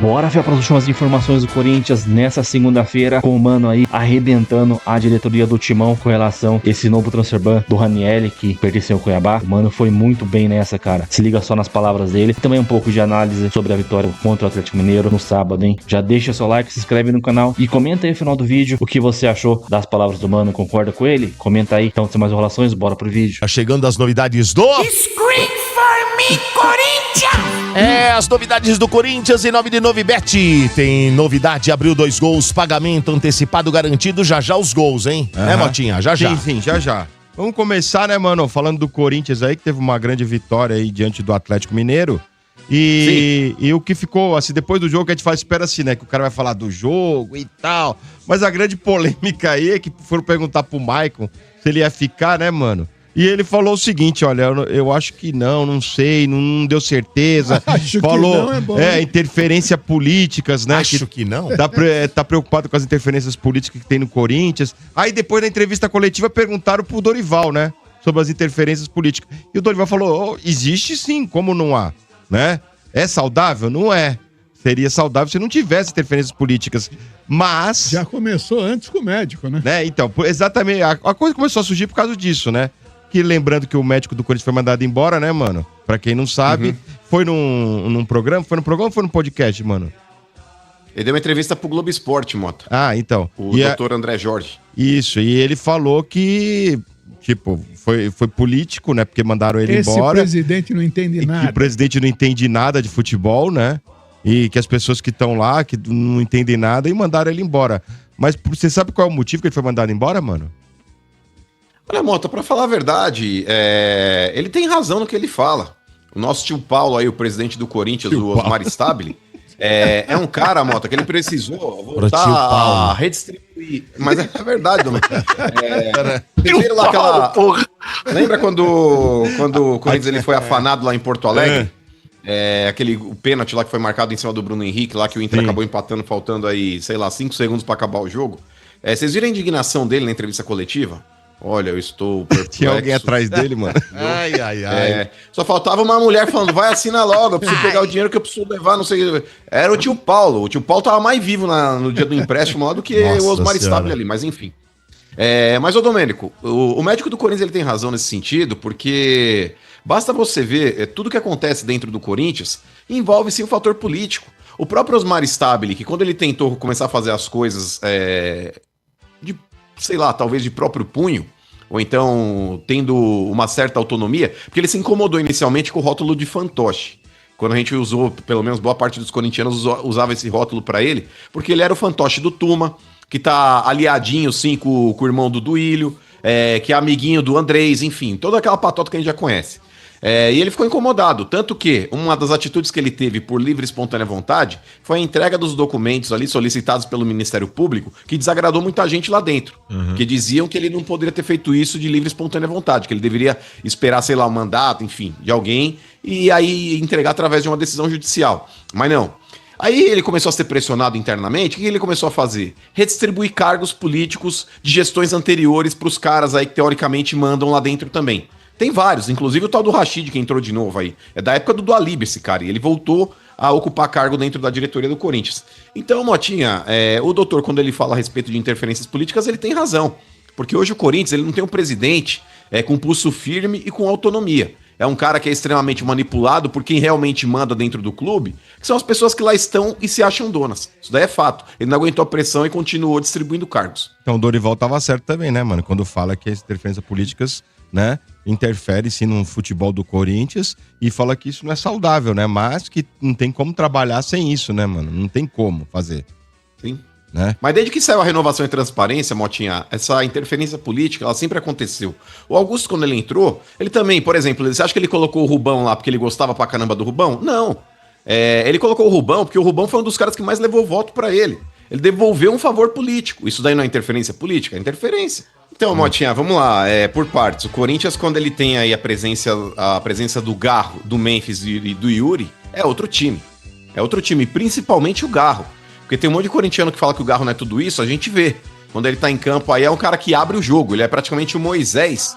Bora ver para as últimas informações do Corinthians nessa segunda-feira, com o Mano aí arrebentando a diretoria do Timão com relação a esse novo transferban do Ranieri, que pertenceu ao Cuiabá. O Mano foi muito bem nessa, cara. Se liga só nas palavras dele. E também um pouco de análise sobre a vitória contra o Atlético Mineiro no sábado, hein? Já deixa seu like, se inscreve no canal e comenta aí no final do vídeo o que você achou das palavras do Mano. Concorda com ele? Comenta aí. Então, sem mais enrolações, bora pro vídeo. Tá chegando as novidades do... Scream for me, Corinthians! As novidades do Corinthians em nome de Novibet. Tem novidade, abriu 2 gols, pagamento antecipado garantido, já os gols, hein? É, Motinha, já. Sim, já. Vamos começar, né, mano, falando do Corinthians aí, que teve uma grande vitória aí diante do Atlético Mineiro. E o que ficou, assim, depois do jogo, que a gente fala, espera assim, né, que o cara vai falar do jogo e tal. Mas a grande polêmica aí é que foram perguntar pro Maicon se ele ia ficar, né, mano? E ele falou o seguinte, olha, eu acho que não sei, não deu certeza. Acho falou, que não é bom. Interferência políticas, né? Acho que não. Tá preocupado com as interferências políticas que tem no Corinthians. Aí depois da entrevista coletiva perguntaram pro Dorival, né? Sobre as interferências políticas. E o Dorival falou, existe sim, como não há, né? É saudável? Não é. Seria saudável se não tivesse interferências políticas. Mas... Já começou antes com o médico, né? Então, exatamente. A coisa começou a surgir por causa disso, né? Que lembrando que o médico do Corinthians foi mandado embora, né, mano? Pra quem não sabe, foi num programa? Foi no programa ou foi no podcast, mano? Ele deu uma entrevista pro Globo Esporte, Mota. Ah, então. O doutor André Jorge. Isso, e ele falou que, tipo, foi político, né? Porque mandaram ele embora. Esse presidente não entende nada. Que o presidente não entende nada de futebol, né? E que as pessoas que estão lá, que não entendem nada, e mandaram ele embora. Mas você sabe qual é o motivo que ele foi mandado embora, mano? Olha, Mota, pra falar a verdade, ele tem razão no que ele fala. O nosso tio Paulo aí, o presidente do Corinthians, o Osmar Stabile, é um cara, Mota, que ele precisou voltar a redistribuir. Mas é verdade, Domênico. Primeiro lá aquela... Lembra quando o Corinthians ele foi afanado lá em Porto Alegre? O pênalti lá que foi marcado em cima do Bruno Henrique, lá que o Inter acabou empatando, faltando aí, sei lá, 5 segundos pra acabar o jogo. Vocês viram a indignação dele na entrevista coletiva? Olha, eu estou perplexo. Tinha alguém atrás dele, mano. Ai. Só faltava uma mulher falando, vai, assina logo, eu preciso pegar o dinheiro que eu preciso levar, não sei. Era o tio Paulo. O tio Paulo tava mais vivo no dia do empréstimo lá do que o Osmar Stabile ali, mas enfim. Mas, ô Domênico, o médico do Corinthians ele tem razão nesse sentido, porque basta você ver, tudo que acontece dentro do Corinthians envolve sim o fator político. O próprio Osmar Stabile, que quando ele tentou começar a fazer as coisas sei lá, talvez de próprio punho, ou então tendo uma certa autonomia, porque ele se incomodou inicialmente com o rótulo de fantoche. Quando a gente usou, pelo menos boa parte dos corintianos usava esse rótulo pra ele, porque ele era o fantoche do Tuma, que tá aliadinho, sim, com o irmão do Duílio, que é amiguinho do Andrés, enfim, toda aquela patota que a gente já conhece. E ele ficou incomodado, tanto que uma das atitudes que ele teve por livre e espontânea vontade foi a entrega dos documentos ali solicitados pelo Ministério Público, que desagradou muita gente lá dentro, que diziam que ele não poderia ter feito isso de livre e espontânea vontade, que ele deveria esperar, sei lá, um mandato, enfim, de alguém, e aí entregar através de uma decisão judicial. Mas não. Aí ele começou a ser pressionado internamente, o que ele começou a fazer? Redistribuir cargos políticos de gestões anteriores para os caras aí que teoricamente mandam lá dentro também. Tem vários, inclusive o tal do Rashid que entrou de novo aí. É da época do Dualib esse cara, e ele voltou a ocupar cargo dentro da diretoria do Corinthians. Então, Motinha, o doutor, quando ele fala a respeito de interferências políticas, ele tem razão. Porque hoje o Corinthians ele não tem um presidente com pulso firme e com autonomia. É um cara que é extremamente manipulado por quem realmente manda dentro do clube, que são as pessoas que lá estão e se acham donas. Isso daí é fato. Ele não aguentou a pressão e continuou distribuindo cargos. Então o Dorival tava certo também, né, mano? Quando fala que as interferências políticas, né, interfere sim no futebol do Corinthians e fala que isso não é saudável, né? Mas que não tem como trabalhar sem isso, né, mano? Não tem como fazer. Sim. Né? Mas desde que saiu a renovação e transparência, Motinha, essa interferência política, ela sempre aconteceu. O Augusto, quando ele entrou, ele também, por exemplo, você acha que ele colocou o Rubão lá porque ele gostava pra caramba do Rubão? Não. Ele colocou o Rubão porque o Rubão foi um dos caras que mais levou voto pra ele. Ele devolveu um favor político. Isso daí não é interferência política? É interferência. Então, Motinha, vamos lá, por partes. O Corinthians, quando ele tem aí a presença do Garro, do Memphis e do Yuri, é outro time. É outro time, principalmente o Garro. Porque tem um monte de corintiano que fala que o Garro não é tudo isso, a gente vê. Quando ele tá em campo aí, é um cara que abre o jogo. Ele é praticamente o Moisés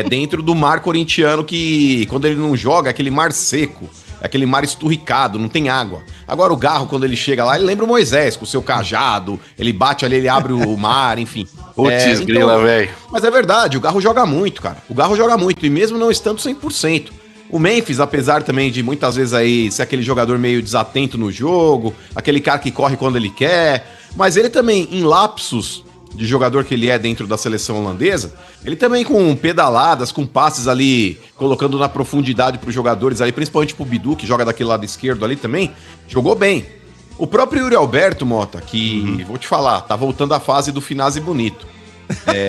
dentro do mar corintiano que, quando ele não joga, é aquele mar seco. É aquele mar esturricado, não tem água. Agora o Garro, quando ele chega lá, ele lembra o Moisés, com o seu cajado, ele bate ali, ele abre o mar, enfim. Putz, grila, velho. Mas é verdade, o Garro joga muito, cara. O Garro joga muito, e mesmo não estando 100%. O Memphis, apesar também de muitas vezes aí ser aquele jogador meio desatento no jogo, aquele cara que corre quando ele quer, mas ele também, em lapsos de jogador que ele é dentro da seleção holandesa, ele também com pedaladas, com passes ali, colocando na profundidade para os jogadores ali, principalmente pro Bidu, que joga daquele lado esquerdo ali também, jogou bem. O próprio Yuri Alberto, Mota, que, vou te falar, tá voltando à fase do Finazzi bonito.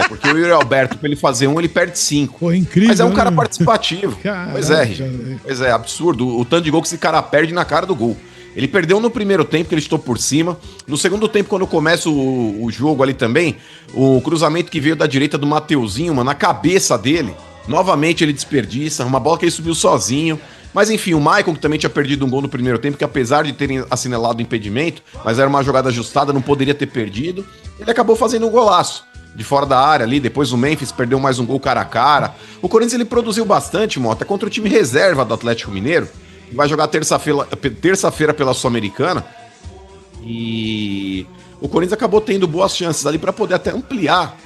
Porque o Yuri Alberto, pra ele fazer ele perde 5. Pô, incrível. Mas é um cara né? participativo. Caraca, Pois é, absurdo. O tanto de gol que esse cara perde na cara do gol. Ele perdeu no primeiro tempo, que ele estou por cima. No segundo tempo, quando começa o jogo ali também, o cruzamento que veio da direita do Mateuzinho, mano, na cabeça dele. Novamente ele desperdiça, uma bola que ele subiu sozinho. Mas enfim, o Maicon, que também tinha perdido um gol no primeiro tempo, que apesar de terem assinalado o impedimento, mas era uma jogada ajustada, não poderia ter perdido, ele acabou fazendo um golaço de fora da área ali. Depois o Memphis perdeu mais um gol cara a cara. O Corinthians ele produziu bastante, Mota, contra o time reserva do Atlético Mineiro, que vai jogar terça-feira pela Sul-Americana. E o Corinthians acabou tendo boas chances ali para poder até ampliar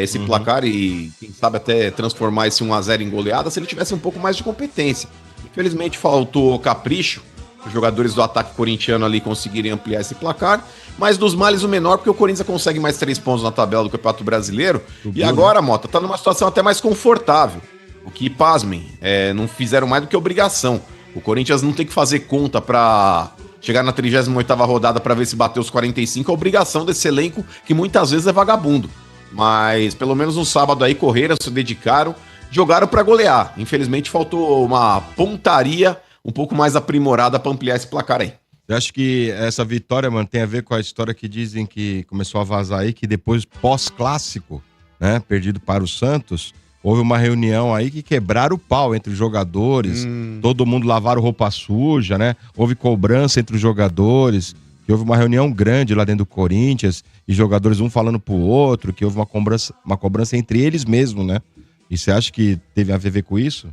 esse placar e, quem sabe, até transformar esse 1-0 em goleada se ele tivesse um pouco mais de competência. Infelizmente faltou capricho, os jogadores do ataque corintiano ali conseguirem ampliar esse placar, mas dos males o menor, porque o Corinthians consegue mais 3 pontos na tabela do Campeonato Brasileiro, e agora, Mota, tá numa situação até mais confortável, o que, pasmem, não fizeram mais do que obrigação. O Corinthians não tem que fazer conta pra chegar na 38ª rodada pra ver se bateu os 45, é obrigação desse elenco, que muitas vezes é vagabundo. Mas pelo menos no sábado aí correram, se dedicaram, jogaram pra golear. Infelizmente faltou uma pontaria um pouco mais aprimorada pra ampliar esse placar aí. Eu acho que essa vitória, mano, tem a ver com a história que dizem que começou a vazar aí, que depois pós-clássico, né, perdido para o Santos, houve uma reunião aí que quebraram o pau entre os jogadores, todo mundo lavaram roupa suja, né? Houve cobrança entre os jogadores, que houve uma reunião grande lá dentro do Corinthians, e jogadores um falando pro outro, que houve uma cobrança entre eles mesmos, né? E você acha que teve a ver com isso?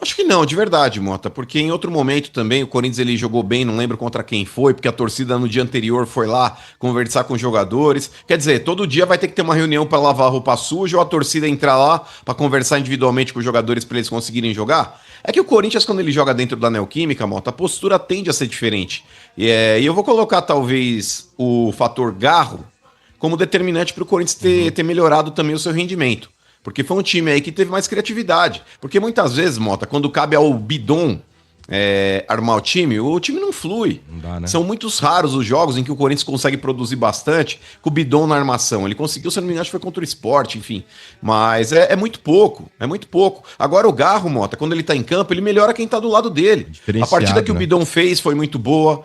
Acho que não, de verdade, Mota, porque em outro momento também o Corinthians ele jogou bem, não lembro contra quem foi, porque a torcida no dia anterior foi lá conversar com os jogadores. Quer dizer, todo dia vai ter que ter uma reunião para lavar a roupa suja ou a torcida entrar lá para conversar individualmente com os jogadores para eles conseguirem jogar. É que o Corinthians, quando ele joga dentro da Neoquímica, Mota, a postura tende a ser diferente. E eu vou colocar talvez o fator Garro como determinante para o Corinthians ter melhorado também o seu rendimento. Porque foi um time aí que teve mais criatividade. Porque muitas vezes, Mota, quando cabe ao Bidon armar o time não flui. Não dá, né? São muitos raros os jogos em que o Corinthians consegue produzir bastante com o Bidon na armação. Ele conseguiu, se eu não me engano, acho que foi contra o Sport, enfim. Mas é muito pouco, é muito pouco. Agora o Garro, Mota, quando ele tá em campo, ele melhora quem tá do lado dele. A partida que o Bidon fez foi muito boa.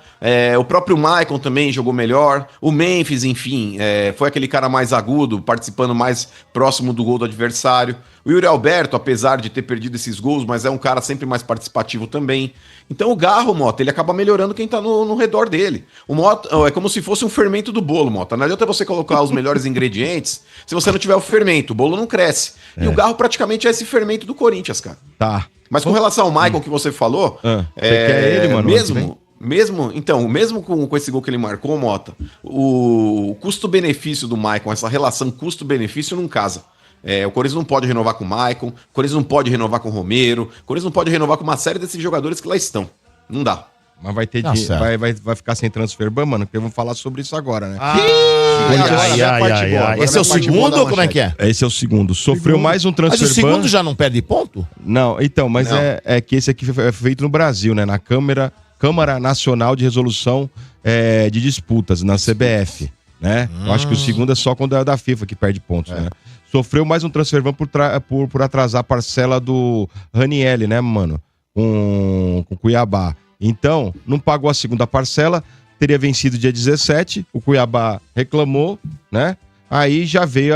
O próprio Maicon também jogou melhor. O Memphis, enfim, foi aquele cara mais agudo, participando mais próximo do gol do adversário. O Yuri Alberto, apesar de ter perdido esses gols, mas é um cara sempre mais participativo também. Então o Garro, Mota, ele acaba melhorando quem tá no redor dele. O Mota é como se fosse um fermento do bolo, Mota. Não adianta você colocar os melhores ingredientes se você não tiver o fermento. O bolo não cresce. E o Garro praticamente é esse fermento do Corinthians, cara. Tá. Mas com relação ao Maicon que você falou... Você quer ele, mano? Mesmo com esse gol que ele marcou, Mota, o custo-benefício do Maicon, essa relação custo-benefício não casa. O Corinthians não pode renovar com o Maicon, o Corinthians não pode renovar com o Romero, o Corinthians não pode renovar com uma série desses jogadores que lá estão. Não dá. Mas vai ter vai ficar sem transfer ban, mano, porque vamos falar sobre isso agora, né? Esse é o segundo ou como é que é? Esse é o segundo. Sofreu mais um transfer ban. Mas o segundo já não perde ponto? Não, então, mas Não. é que esse aqui é feito no Brasil, né? Na Câmara Nacional de Resolução de Disputas, na CBF, né? Eu acho que o segundo é só quando é da FIFA que perde pontos, né? Sofreu mais um transfer ban por atrasar a parcela do Ranielli, né, mano? Com Cuiabá. Então, não pagou a segunda parcela, teria vencido dia 17, o Cuiabá reclamou, né? Aí já veio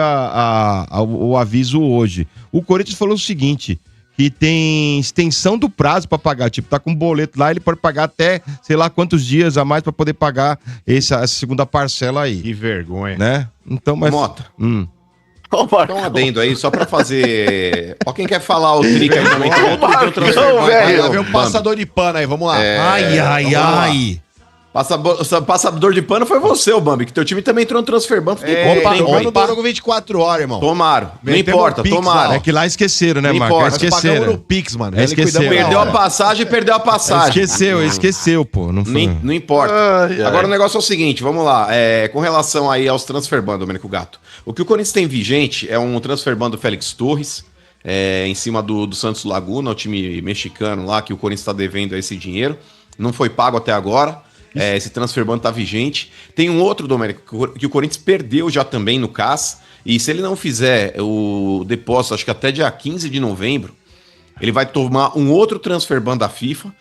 o aviso hoje. O Corinthians falou o seguinte, que tem extensão do prazo pra pagar, tipo, tá com um boleto lá, ele pode pagar até, sei lá quantos dias a mais pra poder pagar essa segunda parcela aí. Que vergonha. Né? Então, mas... Mota. Dá um adendo aí, só pra fazer... Ó, quem quer falar o trick aí também, tem outro Marcão, velho. Vem um passador de pano aí, vamos lá. Passador de pano foi você, ô Bambi, que teu time também entrou no transfer ban. Opa, não durou com 24 horas, irmão. Tomaram. Não Metemos importa, o Pix tomaram. lá, É que lá esqueceram, né, Não Marco? importa. Nós pagamos no Esqueceram. Pix, mano. É, esqueceram. Perdeu a passagem, perdeu a passagem. Esqueceu, pô. Não foi. Não importa. Agora o negócio é o seguinte, vamos lá. Com relação aí aos transfer ban, Domênico Gato. O que o Corinthians tem vigente é um transfer ban do Félix Torres, em cima do Santos Laguna, o time mexicano lá, que o Corinthians está devendo esse dinheiro. Não foi pago até agora. Esse transfer ban tá vigente. Tem um outro, Domênico, que o Corinthians perdeu já também no CAS. E se ele não fizer o depósito, acho que até dia 15 de novembro, ele vai tomar um outro transfer ban da FIFA.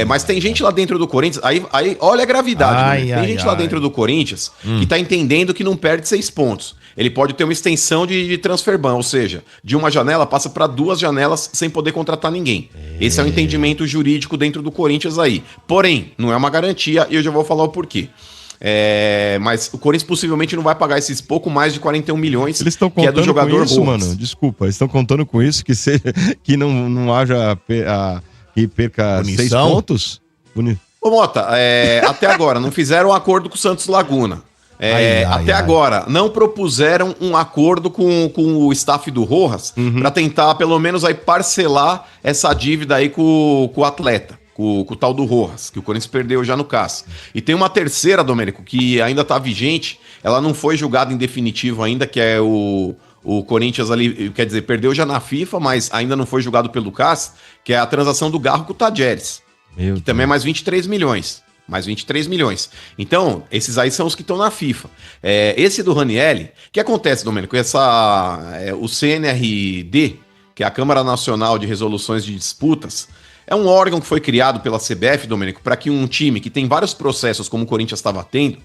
Mas tem gente lá dentro do Corinthians. Aí olha a gravidade. Tem gente lá dentro do Corinthians que tá entendendo que não perde 6 pontos. Ele pode ter uma extensão de transfer ban, ou seja, de uma janela passa para 2 janelas sem poder contratar ninguém. Esse é o entendimento jurídico dentro do Corinthians aí. Porém, não é uma garantia e eu já vou falar o porquê. Mas o Corinthians possivelmente não vai pagar esses pouco mais de 41 milhões Eles estão que é do contando jogador com isso, Rojas. mano. Desculpa, eles estão contando com isso que não haja que perca Punição? 6 pontos? Ô Mota, até agora não fizeram um acordo com o Santos Laguna. Até agora não propuseram um acordo com o staff do Rojas para tentar pelo menos aí parcelar essa dívida aí com o atleta, com o tal do Rojas, que o Corinthians perdeu já no CAS. E tem uma terceira, Domênico, que ainda tá vigente, ela não foi julgada em definitivo ainda, que é o Corinthians ali, quer dizer, perdeu já na FIFA, mas ainda não foi julgado pelo CAS, que é a transação do Garro com o Tadjeres, que também é mais 23 milhões. Mais 23 milhões. Então, esses aí são os que estão na FIFA. Esse do Ranieri, o que acontece, Domênico? O CNRD, que é a Câmara Nacional de Resoluções de Disputas, é um órgão que foi criado pela CBF, Domênico, para que um time que tem vários processos, como o Corinthians estava tendo,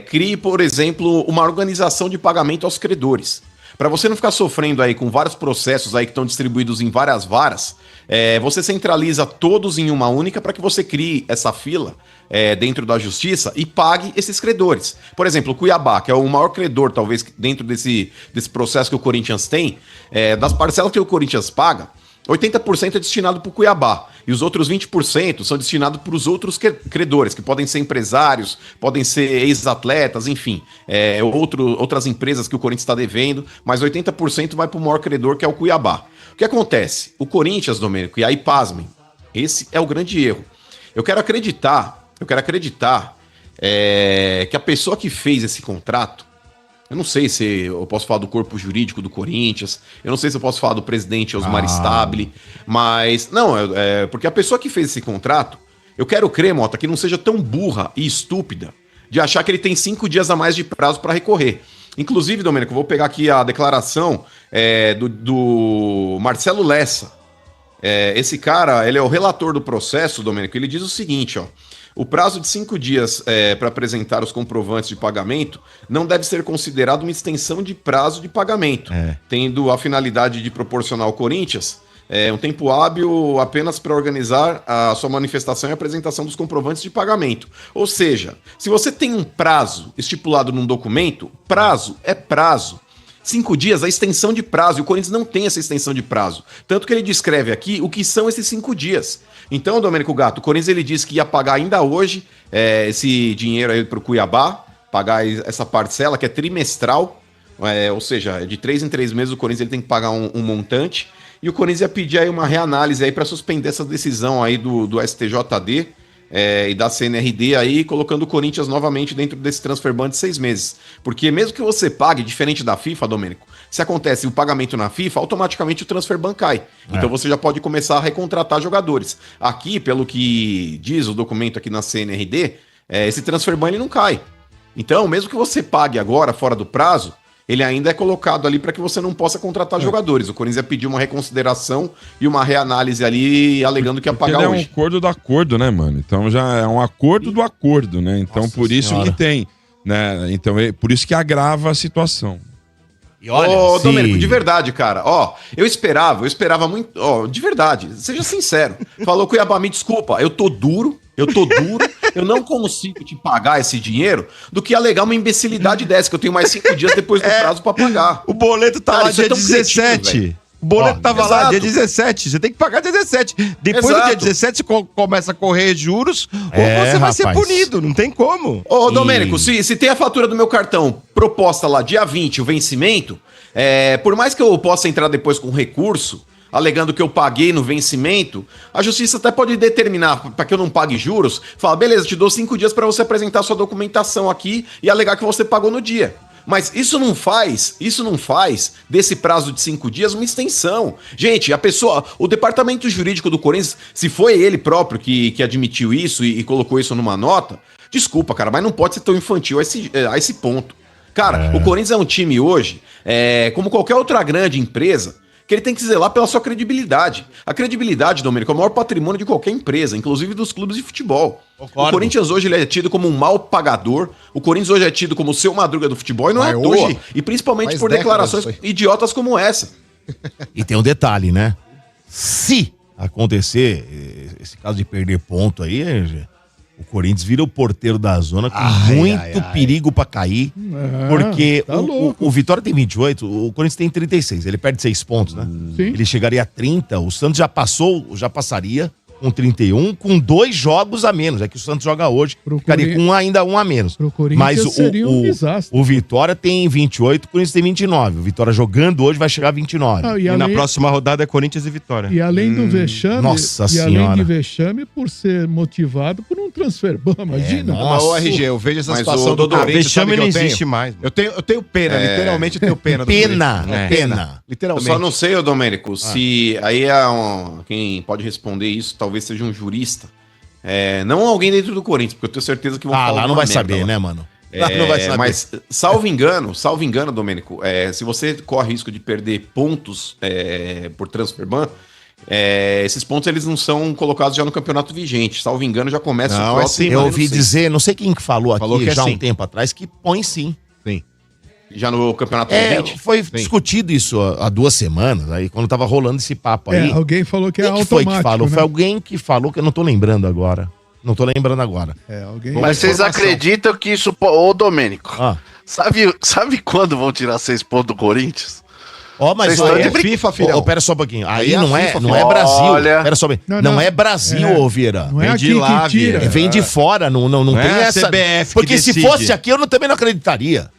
crie, por exemplo, uma organização de pagamento aos credores. Para você não ficar sofrendo aí com vários processos aí que estão distribuídos em várias varas, você centraliza todos em uma única para que você crie essa fila dentro da justiça e pague esses credores. Por exemplo, o Cuiabá, que é o maior credor, talvez, dentro desse processo que o Corinthians tem, das parcelas que o Corinthians paga, 80% é destinado para o Cuiabá e os outros 20% são destinados para os outros credores, que podem ser empresários, podem ser ex-atletas, enfim, outras empresas que o Corinthians está devendo, mas 80% vai para o maior credor, que é o Cuiabá. O que acontece? O Corinthians, Domênico, e aí pasmem, esse é o grande erro. Eu quero acreditar que a pessoa que fez esse contrato, eu não sei se eu posso falar do corpo jurídico do Corinthians, eu não sei se eu posso falar do presidente Osmar Stabile, mas... Não, porque a pessoa que fez esse contrato, eu quero crer, Mota, que não seja tão burra e estúpida de achar que ele tem 5 dias a mais de prazo para recorrer. Inclusive, Domênico, eu vou pegar aqui a declaração do Marcelo Lessa. Esse cara, ele é o relator do processo, Domênico, ele diz o seguinte, ó. O prazo de 5 dias para apresentar os comprovantes de pagamento não deve ser considerado uma extensão de prazo de pagamento, tendo a finalidade de proporcionar ao Corinthians um tempo hábil apenas para organizar a sua manifestação e apresentação dos comprovantes de pagamento. Ou seja, se você tem um prazo estipulado num documento, prazo é prazo. 5 dias, a extensão de prazo, e o Corinthians não tem essa extensão de prazo. Tanto que ele descreve aqui o que são esses 5 dias. Então, Domênico Gato, o Corinthians ele disse que ia pagar ainda hoje esse dinheiro aí pro Cuiabá, pagar essa parcela que é trimestral, ou seja, de 3 em 3 meses o Corinthians ele tem que pagar um montante, e o Corinthians ia pedir aí uma reanálise aí para suspender essa decisão aí do STJD, e da CNRD aí, colocando o Corinthians novamente dentro desse transfer ban de 6 meses. Porque mesmo que você pague, diferente da FIFA, Domênico, se acontece o pagamento na FIFA, automaticamente o transfer ban cai. Então você já pode começar a recontratar jogadores. Aqui, pelo que diz o documento aqui na CNRD, esse transfer ban ele não cai. Então, mesmo que você pague agora, fora do prazo, ele ainda é colocado ali para que você não possa contratar jogadores. O Corinthians ia pedir uma reconsideração e uma reanálise ali, alegando que ia pagar hoje. É um acordo do acordo, né, mano? Então já é um acordo do acordo, né? Então por isso que tem, né? Então por isso que agrava a situação. E olha, Domênico, de verdade, cara, eu esperava muito, de verdade, seja sincero. Falou, Cuiabá, me desculpa, eu tô duro, eu tô duro, eu não consigo te pagar esse dinheiro, do que alegar uma imbecilidade dessa, que eu tenho mais 5 dias depois do prazo pra pagar. O boleto tá Cara, lá isso é dia tão 17. cretino, O boleto tava lá exato. dia 17. Você tem que pagar dia 17. Depois do Exato. dia 17, você começa a correr juros, ou É, você vai ser rapaz. punido. Não tem como. Ô, Domênico, se tem a fatura do meu cartão proposta lá dia 20, o vencimento, por mais que eu possa entrar depois com recurso, alegando que eu paguei no vencimento, a justiça até pode determinar para que eu não pague juros, fala, beleza, te dou 5 dias para você apresentar sua documentação aqui e alegar que você pagou no dia. Mas isso não faz desse prazo de 5 dias uma extensão. Gente, o departamento jurídico do Corinthians, se foi ele próprio que admitiu isso e colocou isso numa nota, desculpa, cara, mas não pode ser tão infantil a esse ponto. Cara, o Corinthians é um time hoje, como qualquer outra grande empresa, que ele tem que zelar pela sua credibilidade. A credibilidade, Domênico, é o maior patrimônio de qualquer empresa, inclusive dos clubes de futebol. Concordo. O Corinthians hoje ele é tido como um mau pagador, o Corinthians hoje é tido como o seu Madruga do futebol, e não é à toa. hoje? E principalmente Faz por décadas declarações isso aí. idiotas como essa. E tem um detalhe, né? Se acontecer esse caso de perder ponto aí, o Corinthians vira o porteiro da zona com muito perigo pra cair. Porque tá louco. o Vitória tem 28, o Corinthians tem 36. Ele perde 6 pontos, né? Sim. Ele chegaria a 30. O Santos já passaria com 31, com 2 jogos a menos. É que o Santos joga hoje, Pro ficaria com ainda um a menos. Pro Corinthians Mas seria um desastre. o Vitória tem 28, o Corinthians tem 29. O Vitória jogando hoje vai chegar a 29. Ah, E na próxima rodada é Corinthians e Vitória. E além do vexame, Nossa e além Senhora. de vexame, por ser motivado por um transfer ban, imagina. Mas, ô RG, eu vejo essa Mas, situação ô, do Dodô, Corinthians, Vexame sabe não que eu tenho? existe mais. Eu tenho pena, literalmente eu tenho pena. do Pena, Corinthians. é pena. Eu Literalmente. só não sei, ô Domênico, se aí quem pode responder isso talvez seja um jurista. Não alguém dentro do Corinthians, porque eu tenho certeza que vão falar Lá não alguma vai merda saber, lá. né, mano? Não vai saber. Mas, salvo engano, Domênico, se você corre risco de perder pontos por transfer ban, esses pontos eles não são colocados já no campeonato vigente. Salvo engano, já começa Não, o próximo. sim, Eu ano, ouvi não sei. dizer, não sei quem que falou Falou aqui que é já há um sim. tempo atrás, que põe sim. Sim. Já no campeonato vigente? Foi discutido isso há 2 semanas, aí quando tava rolando esse papo aí. Alguém falou que é Quem que foi automático, que falou? né? Foi alguém que falou que eu não tô lembrando agora. Alguém... Mas vocês acreditam que isso. Ô, Domênico, Ah. sabe quando vão tirar 6 pontos do Corinthians? Ó, mas Vocês estão aí de é brin- FIFA, filhão. Pera só um pouquinho. Aí Aí é a não é, FIFA, não é filhão. Brasil. Olha. Pera só um pouquinho. Não é Brasil, ô Vieira. Não é Vem aqui de lá, que tira. Vieira. Vem de fora, não tem é a essa. CBF que Porque se decide. fosse aqui, eu também não acreditaria.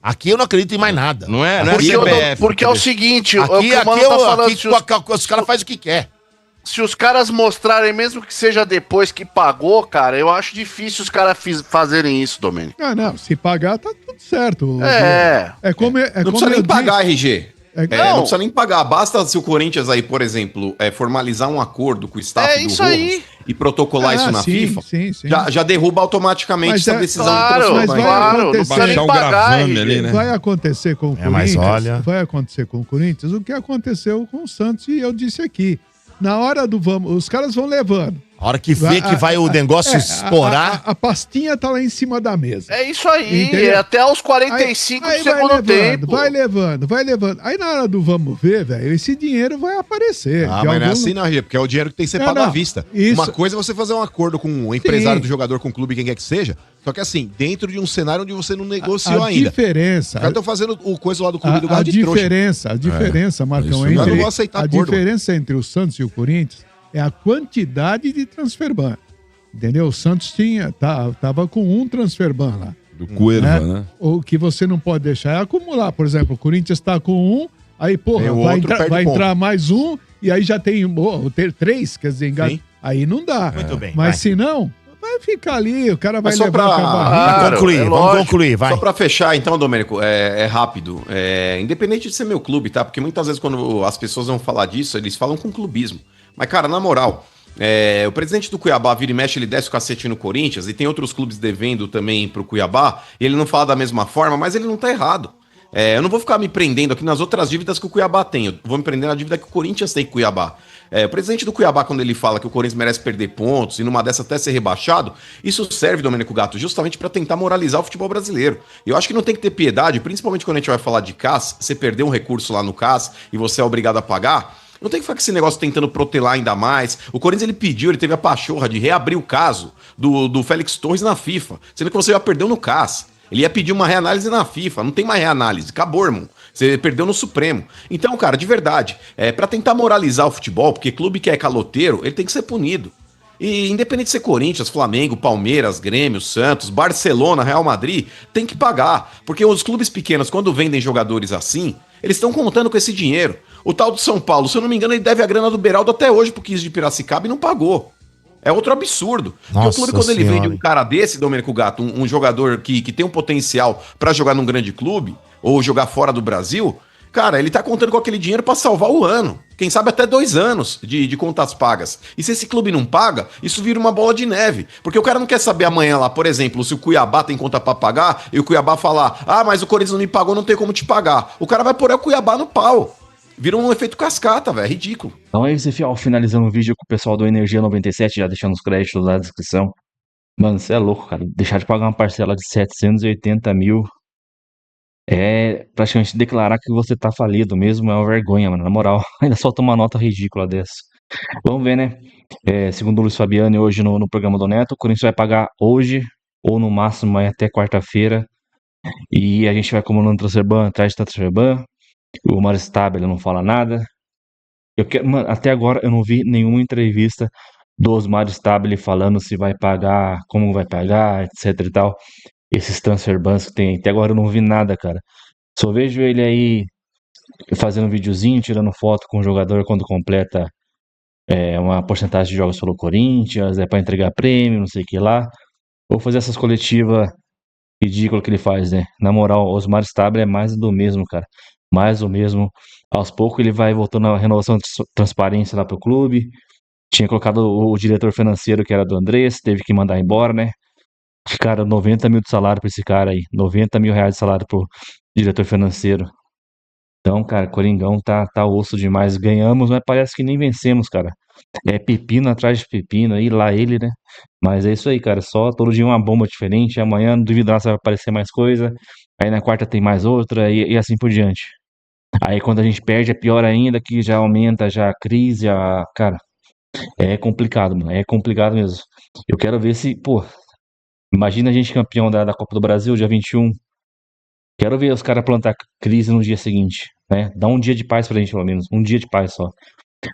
Aqui eu não acredito em mais nada. Não é Porque, CBF. porque é o seguinte, Aqui, o que o Mano tá falando, os caras fazem o que quer. se os caras mostrarem, mesmo que seja depois que pagou, cara, eu acho difícil os caras fazerem isso, Domênico. Não, se pagar tá tudo certo. É. É como, Não precisa nem eu pagar, RG. É- Não precisa nem pagar. Basta se o Corinthians aí, por exemplo, formalizar um acordo com o staff É do isso Rojas aí. e protocolar isso na sim, FIFA, sim. já derruba automaticamente Mas essa é- decisão Claro, de mas vai claro, não acontecer. precisa nem Baixar o pagar, gravame RG. ali, né? Vai acontecer com o mas Corinthians. olha- Vai acontecer com o Corinthians o que aconteceu com o Santos e eu disse aqui. Na hora do vamos, os caras vão levando. A hora que vê que vai o negócio estourar. A pastinha tá lá em cima da mesa. É isso aí, Entendeu? até os 45 Aí do segundo tempo. Vai levando. Aí na hora do vamos ver, velho, esse dinheiro vai aparecer. Ah, De mas não é algum- assim, não, RG, porque é o dinheiro que tem que ser Não, pago não. à vista. Isso. Uma coisa é você fazer um acordo com o empresário Sim. do jogador, com o clube, quem quer que seja. Só que assim, dentro de um cenário onde você não negociou a ainda. diferença. Os caras estão fazendo o coisa lá do clube do A Galo de trouxa. diferença, Marcão, Isso mesmo. Eu não entre vou aceitar a acordo. diferença entre o Santos e o Corinthians é a quantidade de transfer ban. Entendeu? O Santos tava com um transfer ban lá. Do Cuerva, né? O que você não pode deixar é acumular. Por exemplo, o Corinthians está com um, aí, porra, Tem o vai, outro, perde vai ponto. entrar mais um, e aí já tem ter 3, quer dizer, Sim. aí não dá. Muito bem, Mas vai. se não, vai ficar ali, o cara vai Mas só levar pra- com a barriga. Claro, concluir, é vamos lógico. concluir, vai. Só pra fechar, então, Domênico, é rápido. Independente de ser meu clube, tá? Porque muitas vezes quando as pessoas vão falar disso, eles falam com clubismo. Mas, cara, na moral, o presidente do Cuiabá vira e mexe, ele desce o cacete no Corinthians, e tem outros clubes devendo também pro Cuiabá, e ele não fala da mesma forma, mas ele não tá errado. Eu não vou ficar me prendendo aqui nas outras dívidas que o Cuiabá tem, eu vou me prender na dívida que o Corinthians tem com o Cuiabá. O presidente do Cuiabá, quando ele fala que o Corinthians merece perder pontos e numa dessa até ser rebaixado, isso serve, Domênico Gato, justamente para tentar moralizar o futebol brasileiro. E eu acho que não tem que ter piedade, principalmente quando a gente vai falar de CAS, você perdeu um recurso lá no CAS e você é obrigado a pagar. Não tem que ficar com esse negócio tentando protelar ainda mais. O Corinthians, ele teve a pachorra de reabrir o caso do Félix Torres na FIFA, sendo que você já perdeu no CAS. Ele ia pedir uma reanálise na FIFA, não tem mais reanálise, acabou, irmão. Você perdeu no Supremo. Então, cara, de verdade, pra tentar moralizar o futebol, porque clube que é caloteiro, ele tem que ser punido. E independente de ser Corinthians, Flamengo, Palmeiras, Grêmio, Santos, Barcelona, Real Madrid, tem que pagar. Porque os clubes pequenos, quando vendem jogadores assim, eles estão contando com esse dinheiro. O tal do São Paulo, se eu não me engano, ele deve a grana do Beraldo até hoje pro 15 de Piracicaba e não pagou. É outro absurdo. Porque o clube, quando ele vende um cara desse, Domênico Gato, um jogador que tem um potencial pra jogar num grande clube, ou jogar fora do Brasil, cara, ele tá contando com aquele dinheiro pra salvar o ano. Quem sabe até 2 anos de contas pagas. E se esse clube não paga, isso vira uma bola de neve. Porque o cara não quer saber amanhã lá, por exemplo, se o Cuiabá tem conta pra pagar, e o Cuiabá falar, mas o Corinthians não me pagou, não tem como te pagar. O cara vai pôr o Cuiabá no pau. Vira um efeito cascata, velho, é ridículo. Então é isso, Fiel, finalizando o vídeo com o pessoal do Energia 97, já deixando os créditos na descrição. Mano, você é louco, cara. Deixar de pagar uma parcela de 780 mil é praticamente declarar que você tá falido mesmo, é uma vergonha, mano. Na moral, ainda solta uma nota ridícula dessa. Vamos ver, né? Segundo o Luiz Fabiani, hoje no programa do Neto, o Corinthians vai pagar hoje, ou no máximo até quarta-feira. E a gente vai acumulando transferban atrás de transferban. O Mário Stabile não fala nada. Mano, até agora eu não vi nenhuma entrevista do Osmar Stabile falando se vai pagar, como vai pagar, etc e tal. Esses transfer bans que tem. Até agora eu não vi nada, cara. Só vejo ele aí fazendo um videozinho, tirando foto com o jogador quando completa uma porcentagem de jogos pelo Corinthians, pra entregar prêmio, não sei o que lá. Ou fazer essas coletivas ridículas que ele faz, né? Na moral, o Osmar Stabile é mais do mesmo, cara. Mais do mesmo. Aos poucos ele vai voltando a renovação de transparência lá pro clube. Tinha colocado o diretor financeiro, que era do Andrés, teve que mandar embora, né? Cara, 90 mil de salário pra esse cara aí. 90 mil reais de salário pro diretor financeiro. Então, cara, Coringão tá osso demais. Ganhamos, mas parece que nem vencemos, cara. É pepino atrás de pepino, aí lá ele, né? Mas é isso aí, cara. Só todo dia uma bomba diferente. Amanhã, não duvido nada, vai aparecer mais coisa. Aí na quarta tem mais outra e assim por diante. Aí quando a gente perde é pior ainda, que já aumenta já a crise, cara. É complicado, mano. É complicado mesmo. Eu quero ver se, pô, imagina a gente campeão da Copa do Brasil, dia 21. Quero ver os caras plantar crise no dia seguinte, né? Dá um dia de paz pra gente, pelo menos. Um dia de paz só.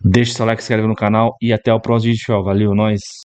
Deixa o seu like, se inscreve no canal e até o próximo vídeo, tchau. Valeu, nós.